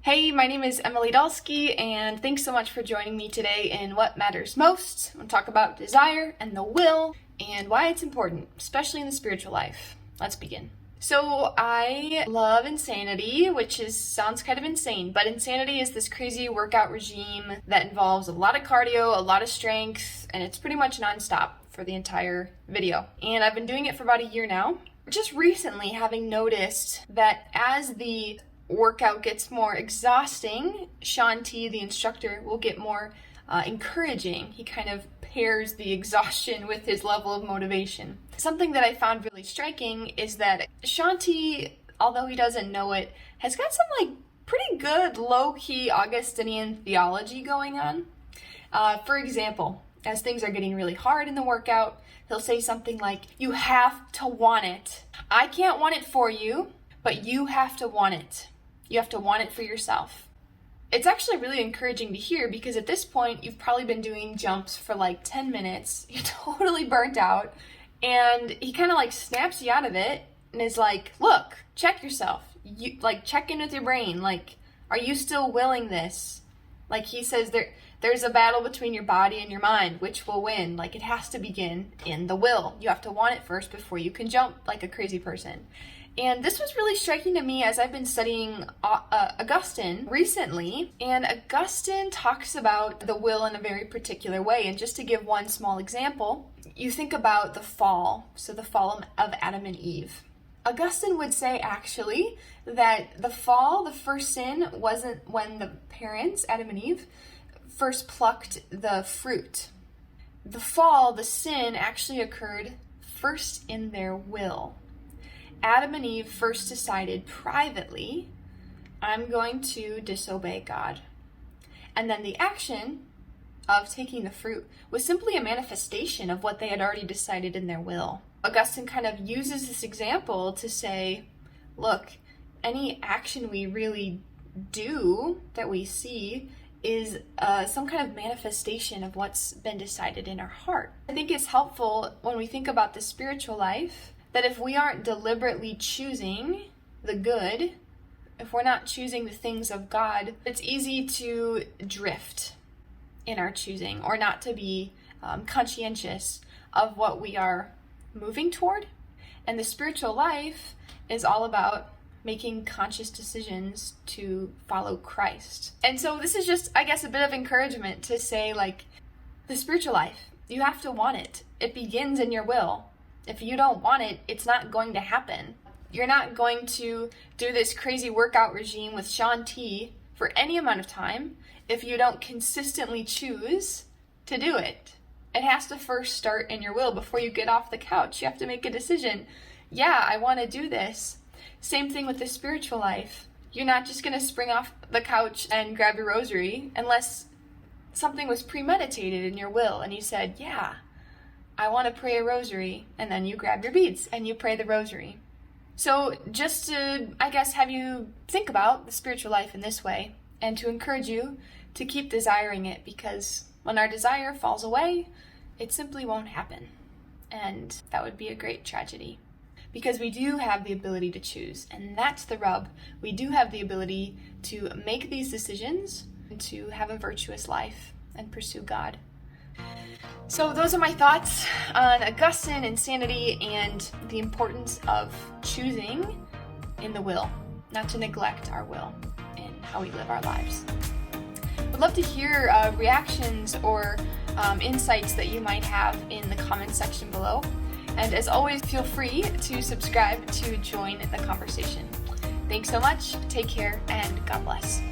Hey, my name is Emily Dalsky, and thanks so much for joining me today in What Matters Most. I'm going to talk about desire and the will and why it's important, especially in the spiritual life. Let's begin. So I love Insanity, which sounds kind of insane, but Insanity is this crazy workout regime that involves a lot of cardio, a lot of strength, and it's pretty much nonstop for the entire video. And I've been doing it for about a year now. Just recently having noticed that as the workout gets more exhausting, Sean T, the instructor, will get more encouraging. He kind of pairs the exhaustion with his level of motivation. Something that I found really striking is that Sean T, although he doesn't know it, has got some pretty good low-key Augustinian theology going on. For example, as things are getting really hard in the workout, he'll say something like, "You have to want it. I can't want it for you, but you have to want it. You have to want it for yourself." It's actually really encouraging to hear because at this point, you've probably been doing jumps for 10 minutes. You're totally burnt out. And he kind of snaps you out of it and is like, look, check yourself. You check in with your brain. Are you still willing this? He says there's a battle between your body and your mind. Which will win? It has to begin in the will. You have to want it first before you can jump like a crazy person. And this was really striking to me as I've been studying Augustine recently. And Augustine talks about the will in a very particular way. And just to give one small example, you think about the fall. So the fall of Adam and Eve. Augustine would say actually that the fall, the first sin, wasn't when the parents, Adam and Eve, first plucked the fruit. The fall, the sin, actually occurred first in their will. Adam and Eve first decided privately, I'm going to disobey God. And then the action of taking the fruit was simply a manifestation of what they had already decided in their will. Augustine kind of uses this example to say, look, any action we really do that we see is some kind of manifestation of what's been decided in our heart. I think it's helpful when we think about the spiritual life that if we aren't deliberately choosing the good, if we're not choosing the things of God, it's easy to drift in our choosing or not to be conscientious of what we are moving toward. And the spiritual life is all about making conscious decisions to follow Christ. And so this is just, I guess, a bit of encouragement to say, the spiritual life, you have to want it. It begins in your will. If you don't want it, it's not going to happen. You're not going to do this crazy workout regime with Sean T for any amount of time if you don't consistently choose to do it. It has to first start in your will before you get off the couch. You have to make a decision. Yeah, I want to do this. Same thing with the spiritual life. You're not just going to spring off the couch and grab your rosary unless something was premeditated in your will and you said, yeah, I want to pray a rosary, and then you grab your beads and you pray the rosary. So just to, I guess, have you think about the spiritual life in this way and to encourage you to keep desiring it, because when our desire falls away, it simply won't happen. And that would be a great tragedy, because we do have the ability to choose, and that's the rub. We do have the ability to make these decisions and to have a virtuous life and pursue God. So those are my thoughts on Augustine, Insanity, and the importance of choosing in the will, not to neglect our will in how we live our lives. I'd love to hear reactions or insights that you might have in the comments section below. And as always, feel free to subscribe to join the conversation. Thanks so much, take care, and God bless.